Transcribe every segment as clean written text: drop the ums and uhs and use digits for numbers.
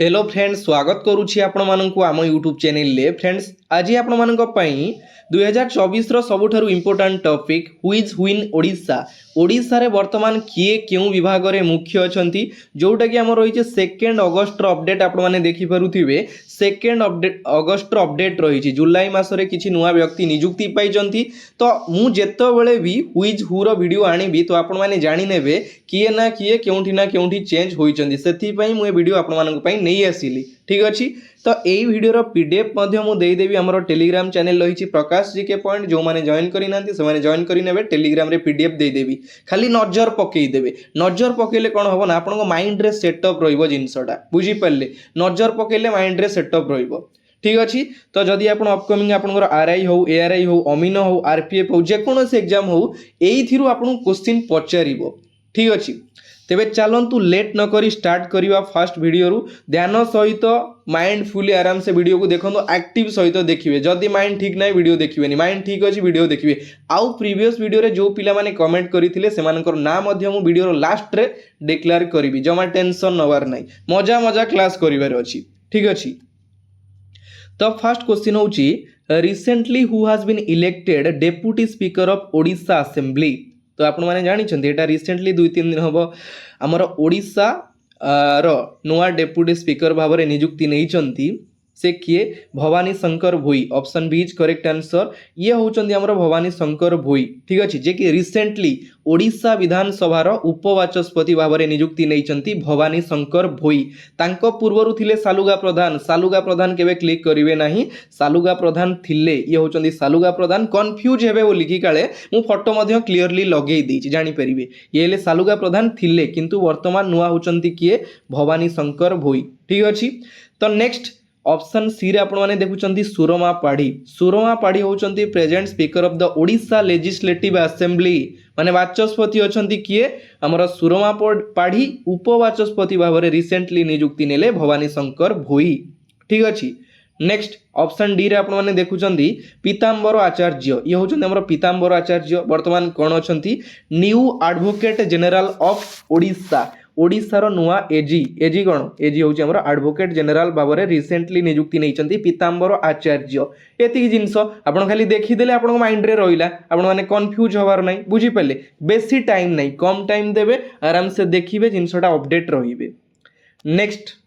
Hello friends स्वागत करुछि आपण माननकु आम यूट्यूब चैनल ले फ्रेंड्स आज आपण माननक पई 2024 रो सबुठारु इंपोर्टेंट टॉपिक हुइज हुइन ओडिशा ओडिशा रे वर्तमान किए क्यों विभाग रे मुख्य अछंती जोटा कि हमर रही सेकेंड अगस्त रो अपडेट आपण माने देखि परुथिबे सेकेंड अगस्त रो अपडेट रही जुलाई मास रे किछि नुवा व्यक्ति नियुक्ति पाइजंती तो मु जेतो बेले भी हुइज हु रो वीडियो आनिबी तो आपण माने जानि नेबे किए ना केउंठी चेंज होइचंती सेथि पई मु ए वीडियो आपण मानक पई नै आसीली ठीक अछि तो यही वीडियो पीडीएफ देदेवी आम टेलीग्राम चैनल रही प्रकाश जीके पॉइंट जो मैंने जॉइन करना से जॉइन करेंगे टेलीग्राम रे पीडीएफ देदेवी खाली नजर पकईदेवे नजर पकईले कौन हम ना आप माइंड रे सेटअप रजिनसा बुझीपारे नजर पकईले माइंड रे सेटअप ठीक अच्छे तो जदि आप अपकमिंग आपर आरआई हो एआरआई हो अमीन हो आरपीएफ हो जेकोसी एग्जाम हो यही आपको क्वेश्चन पचार ठीक अच्छे तेबे चलतु लेट न करी स्टार्ट करिवा फास्ट वीडियो रु ध्यान सहित माइंडफुली आराम से वीडियो को देखो एक्टिव सहित देखिए जदि माइंड ठीक ना वीडियो देखिए माइंड ठीक अच्छी वीडियो देखिए आउ प्रीवियस वीडियो रे जो पिला माने कमेंट करथिले सेमानकर ना मध्य मु वीडियो रो लास्ट रे डिक्लेयर करिवि जमा टेंशन नवार नाही मजा मजा क्लास करिवार अछि ठीक अछि तो फर्स्ट क्वेश्चन होची recently who has been elected deputy speaker of Odisha assembly तो आपण मैंने जानी एटा रिसेंटली 2-3 दिन हम आमर ओडिशा रो नुआ डेप्यूटी स्पीकर भाव में नियुक्ति नहीं से किए Bhabani Shankar Bhoi option B is correct answer ये होचंदी हमर भवानी शंकर भोई ठीक अच्छे जे कि रिसेंटली ओडिशा विधानसभा उपवाचस्पति भाव में नियुक्ति नहीं भवानी शंकर भोई तांको पूर्वरु थिले सालुगा प्रधान केबे क्लिक करिवे नाही सालुगा प्रधान थिले ये होचंदी सालुगा प्रधान कंफ्यूज हेबे बोली कि काले मु फोटो मध्य क्लियरली लगेई देछि जानि परिबे ये ले सालुगा प्रधान थिले किंतु वर्तमान नुआ होचंदी किए भवानी शंकर भोई ठीक अछि तो नेक्स्ट ऑप्शन सी रे आपण माने देखुचंती सुरमा पाढ़ी होचंती present speaker of the Odisha legislative assembly माने वाचस्पति अछंती किए हमर सुरमा पाढ़ी उपवाचस्पति भाव में रिसेंटली नियुक्ति नेले भवानी शंकर भोई ठीक अछि नेक्स्ट ऑप्शन डी रे आपण माने देखुचंती पीतांबर आचार्य ये होचंती हमर पीतांबर आचार्य वर्तमान कोन अछंती new advocate general of Odisha ओडिशार नुआ एजी कौन एजी हूँ आम एडवोकेट जनरल भाव में रिसेंटली नियुक्ति नहीं पीतांबर आचार्य एति जिनस आप खाली देखीदे आप माइंड रे रहा आपण मैंने कन्फ्यूज हबार ना बुझीपारे बेसी टाइम नहीं कम टाइम देवे आराम से देखिए जिनसटा अपडेट रे next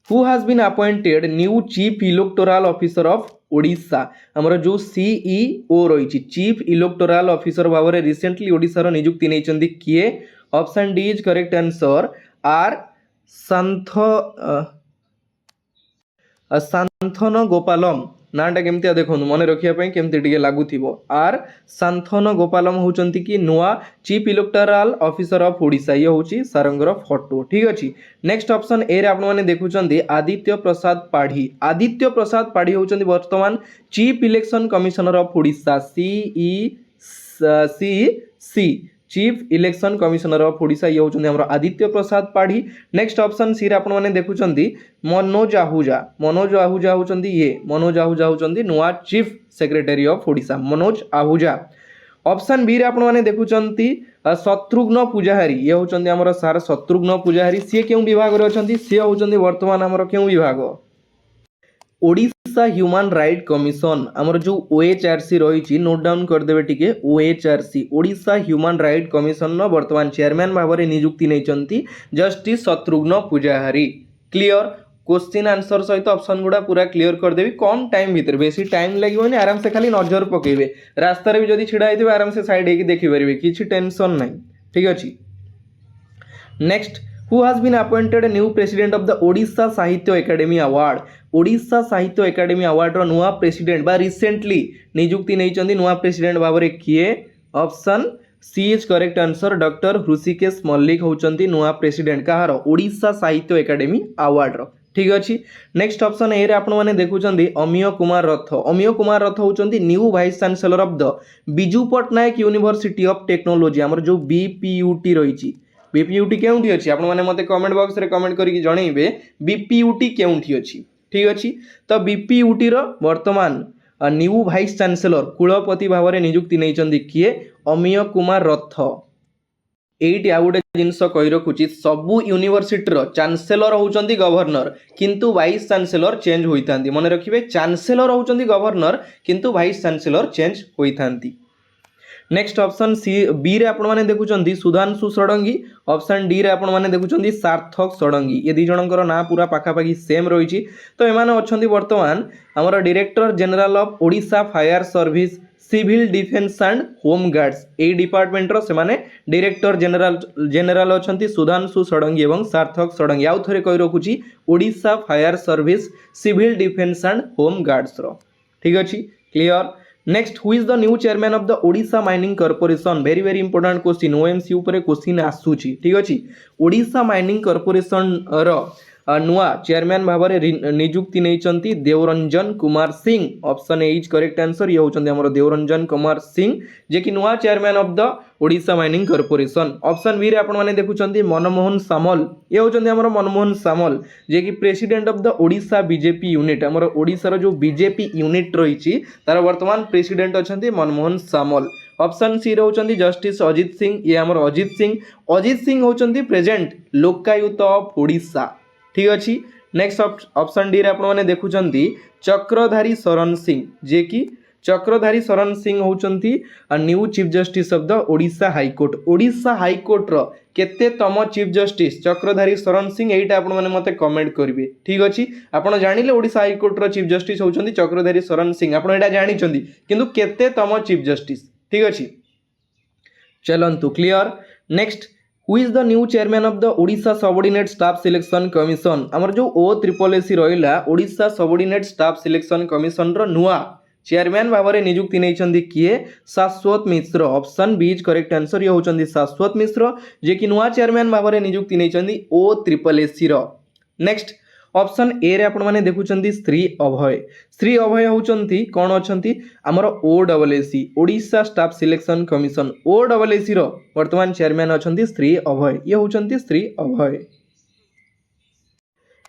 who has been appointed new chief electoral officer of Odisha हमर जो सीईओ रही चीफ इलेक्टोरल ऑफिसर भाव में रिसेंटली ओडिशार नियुक्ति नहीं किए option D is correct answer R Santhan Gopalam नाटा केमती देखो मन रखापी केमती लगुव आर सांथन गोपालम होचंती कि नुआ chief electoral officer of Odisha ये हूँ सारंगर फोटो ठीक अच्छे नेक्स्ट ऑप्शन ए रे आप देखुं आदित्य प्रसाद पाढ़ी होचंती वर्तमान chief election commissioner of Odisha सी chief election commissioner of Odisha ये होचंती हमर Aditya Prasad Padhi next option C रे आपण माने देखुचंती मनोज आहूजा होचंती नुआ chief secretary of Odisha Manoj Ahuja option B रे आपण माने देखुचंती शत्रुघ्न पूजाहारी ये होचंती हमर सार शत्रुघ्न पूजाहारी सी केउ विभाग रे अछंती सी होचंती वर्तमान हमर केउ विभाग ओडिशा ह्यूमन राइट कमिशन आमर जो ओएचआरसी रही नोट डाउन करदेवे टिके OHRC Odisha human right commission वर्तमान चेयरमैन भाव में नियुक्ति नहीं justice Shatrughna Pujahari clear question answer सहित ऑप्शन गुड़ा पूरा क्लियर करदेवी कम टाइम भितर बेसी टाइम लगे आराम से खाली नजर पकेबे रास्ता भी जब छिड़ा होते आराम से साइड होगी देखिपारे किसी टेंशन ना ठीक अच्छे next who has been appointed new president of the Odisha Sahitya academy award Odisha Sahitya academy award रो नुआ प्रेसिडेंट बा रिसेंटली नियुक्ति नहीं नुआ प्रेसिडेंट भाव में किए option C is correct answer doctor Hrushikesh Mallick होचंती नुआ प्रेसिडेंट कहार ओडिशा साहित्य एकेडमी अवार्ड रो ठीक अच्छे नेक्स्ट ऑप्शन ए रे आपण माने देखुचंदी अमिय कुमार रथ होचंती new vice chancellor of the Biju Pattnaik university of technology हमर जो बीपीयूटी रही बीपीयूटी केउंठी अछि आपण माने मते कमेंट बॉक्स रे कमेंट करिक जणैबे बीपीयूटी केउंठी अछि ठीक अछि तो बीपीयूटी रो वर्तमान न्यू वाइस चांसलर कुलपति भाव में नियुक्ति नहीं किए अमिय कुमार रथ एइटी आ गोटे जिनस कहि रखुची सबु यूनिवर्सिटी रो चांसेलर होउचंदी गवर्नर किंतु वाइस चांसेलर चेंज होइतांती मन रखिबे चांसेलर होउचंदी गवर्नर किंतु वाइस चांसेलर चेंज होइतांती। नेक्स्ट ऑप्शन सी बी रे आपण माने देखुचंदी सुधांशु षडंगी ऑप्शन डी रे आपण माने देखुचंदी सार्थक षडंगी ये दी जनकर ना पूरा पाखापाखि सेम रही तो एमाने अछंदी वर्तमान हमर director general of Odisha fire service civil defence and home guards ए डिपार्टमेंट रो से माने डायरेक्टर जनरल अछंती सुधांशु षडंगी एवं सार्थक षडंगी आउ थरे कहि रखुची Odisha fire service civil defence and home guards रो ठीक अछि clear. Next who is the new chairman of the Odisha mining corporation very very important question OMC ऊपर क्वेश्चन आसूची ठीक अछि ओडिशा माइनिंग कॉर्पोरेशन रो नुआ चेयरमैन भाव में नियुक्ति नहीं Debaranjan Kumar Singh option A is correct answer ये होचंदी हमर देवरंजन कुमार सिंह जे कि नुआ chairman of the Odisha mining corporation. Option B रे आपण माने देखुचंदी मनमोहन सामल ये होचंदी हमर मनमोहन सामल जे कि president of the Odisha BJP unit हमर ओडिसा रो जो बीजेपी यूनिट रहिची तार वर्तमान प्रेसिडेंट अछंती मनमोहन सामल। ऑप्शन सी रे होचंदी जस्टिस अजित सिंह ये हमर अजित सिंह होचंदी प्रेजेंट लोकायुक्त ऑफ ओडिशा ठीक अच्छी। नेक्स्ट ऑप्शन डी रे आपण माने देखुचंती चक्रधारी शरण सिंह जे कि चक्रधारी शरण सिंह होचंती new chief justice of the Odisha high court रो केते तम चीफ जस्टिस चक्रधारी शरण सिंह एटा आपण माने मते कमेंट करिवे ठीक अछि। आपण जानिले ओडिशा हाईकोर्ट रो चीफ जस्टिस होचंती चक्रधारी शरण सिंह आपण एटा जानिचंती किंतु केते तम चीफ जस्टिस ठीक अछि चलंतु clear. Next who is the new chairman of the Odisha subordinate staff selection commission हमर जो OSSC रहिला Odisha subordinate staff selection commission रो नुआ चेयरमैन भाव में नियुक्ति नहीं किए Shashwat Mishra option B is correct answer ये होचंदी शाश्वत मिश्र जे कि नुआ चेयरमैन भाव में नियुक्ति नहीं OSSC रो। नेक्स्ट ऑप्शन ए रे आपण माने देखुचंदी श्री अभय होचंती कोन अछंती हमर OSSC Odisha staff selection commission OSSC रो वर्तमान चेयरमैन अछंती श्री अभय ये होचंती Shri Abhay.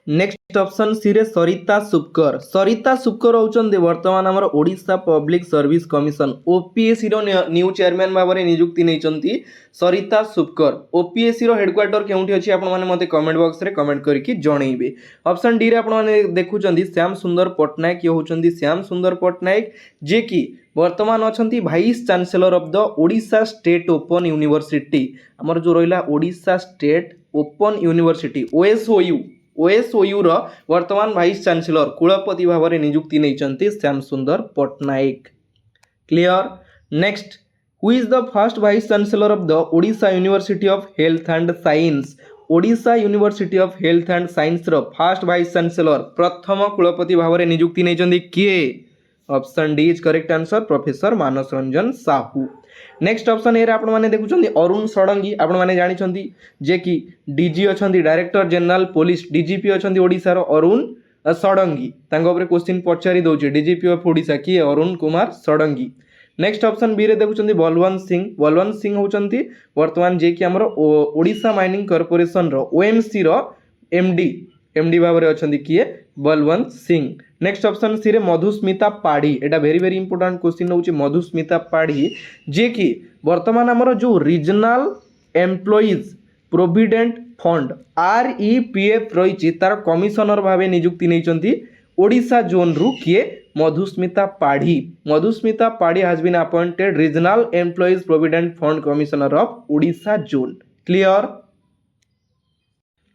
Next option C रे सरिता सुपकर होचंदी वर्तमान हमर Odisha public service commission OPSC रो न्यू चेयरमैन भाव में नियुक्ति नहीं सरिता सुपकर। OPSC रो हेडक्वार्टर केउंठी अछि आपण माने मते कमेंट बॉक्स रे कमेंट करके जणैबे। ऑप्शन डी रे आपण माने देखुचंदी श्याम सुंदर पटनायक ये होचंदी श्याम सुंदर पटनायक जे कि वर्तमान अछंती vice chancellor of the Odisha state open university हमर जो रहिला Odisha state open university OSOU रो वर्तमान वाइस चांसलर कुलपति भाव में नियुक्ति नहीं Shyam Sundar Patnaik clear. Next who is the first vice chancellor of the Odisha university of health and science Odisha university of health and science रो फर्स्ट वाइस चांसलर प्रथम कुलपति भाव में नियुक्ति नहीं किए option D is correct answer professor Manas Ranjan Sahu. Next option A आपण माने देखुचंदी अरुण षडंगी आपण माने जानिचंदी जे कि डीजी अछंदी डायरेक्टर जनरल पुलिस डीजीपी अछंदी ओडिसा रो अरुण षडंगी तांको ऊपर क्वेश्चन पचारि दउची डीजीपी ऑफ ओडिशा की Arun Kumar Sarangi. Next option B रे देखुचंदी बलवंत सिंह होचंती वर्तमान जे कि हमर ओडिशा माइनिंग कॉर्पोरेशन रो OMC रो एमडी भाव में अछंती किए Balwant Singh. Next option C रे मधुस्मिता पाढ़ी एटा वेरी वेरी इंपोर्टेंट क्वेश्चन होची मधुस्मिता पाढ़ी जे कि वर्तमान हमर जो regional employees provident fund REPF रही तार कमिशनर भाव नियुक्ति नहीं ओडिशा जोन रु किए Madhusmita Padhy has been appointed regional employees provident fund commissioner of Odisha zone clear.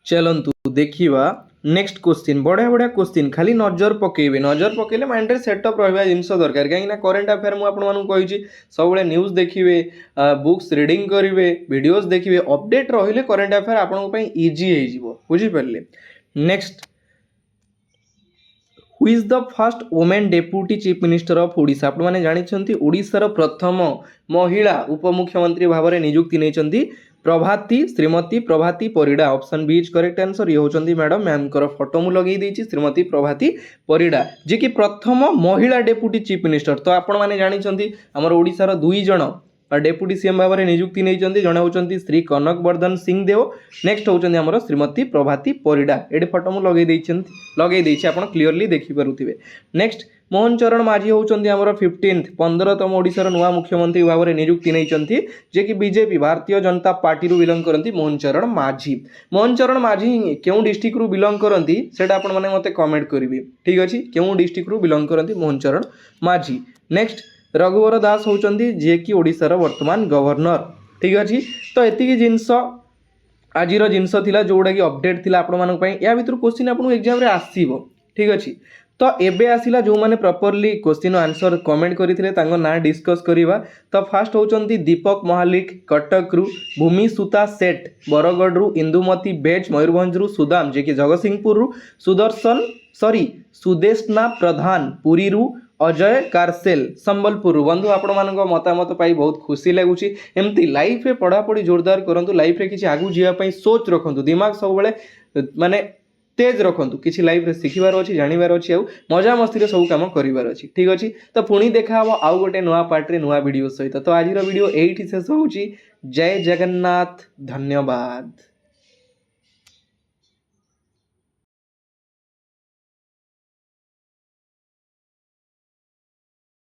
चलंतु देखिबा नेक्स्ट क्वेश्चन बढ़िया क्वेश्चन खाली नजर पकेले माइंड रे सेटअप रहिबा जिंस दरकार कहीं ना करंट अफेयर मु आपन मानु कहिछि सब बेले न्यूज़ देखिबे बुक्स रीडिंग करिवे वीडियोस देखिबे अपडेट रहिले करंट अफेयर आपन पई इजी हे जिवो बुझि परले। Next who is the first women deputy chief minister of Odisha आपण माने जानिछंती ओडिसा रो प्रथम महिला उपमुख्यमंत्री भाव में नियुक्ति नहीं Shrimati Prabhati Parida option B is correct answer ये होचंदी मैडम मैम कर फोटो मु लगे देछि श्रीमती प्रभाती परिडा जे कि प्रथम महिला डेप्यूटी चीफ मिनिस्टर। तो आपण माने जानिछंती हमर ओडिसा रो दुई जण डेप्यूटी सीएम भाव में नियुक्ति नहीं जड़े होचंती श्री कनक वर्धन सिंह देव नेक्स्ट होचंदी हमर श्रीमती प्रभाती परिडा एडी फोटो मु लगे देछि आपण क्लियरली देखि पारुथिबे। नेक्स्ट मोहन चरण माझी होउचंती हमर 15th 15तम ओडिशार नुआ मुख्यमंत्री भाव में नियुक्ति नहीं जे कि बीजेपी भारतीय जनता पार्टी रु बिलोंग करती मोहन चरण माझी। मोहन चरण माझी क्यों डिस्ट्रिक्ट रु बिलोंग करती सेटा आपण माने मते कमेंट करिवे। ठीक अछि, क्यों डिस्ट्रिक्ट रु बिलोंग करती मोहन चरण माझी। नेक्स्ट रघुवर दास होउचंती जे कि ओडिशार वर्तमान गवर्नर। ठीक अछि, तो एतिकी जिंस आजिर जिनस थिला जोड़ा कि अपडेट थिला आपण मानक पई। या भितर क्वेश्चन आपन एग्जाम रे आसीबो। ठीक अछि, तो एबे आसिला जो माने प्रॉपर्ली क्वेश्चन आंसर कमेंट करथिले तांको ना डिस्कस करिवा। तो फास्ट होचंती दीपक महालिक कटक रु, भूमि सुता सेठ बरगढ़ रु, इंदुमती बेच मयूरभंज रु, सुदाम जे कि जगतसिंहपुर रु, सुदेशना प्रधान पुरी रु, अजय कारसेल संबलपुर। बंधु आपण मानक मतामत पाई बहुत खुशी लगुच। एमती लाइफ रे पढ़ापढ़ी जोरदार करंतु, लाइफ रे किछि आगु जीवा पई सोच रखंतु, दिमाग सब बेले माने तेज रखंतु, किछि लाइफ रे सिखिबार अछि, जानिबार अछि, आ मजा मस्ती रे सब काम करिबार अछि। ठीक अछि, तो पुणी देखा हबो आउ गोटे नुआ पार्ट रे नुआ वीडियो सहित। तो आजिर वीडियो एइठी शेष होउची। जय जगन्नाथ, धन्यवाद।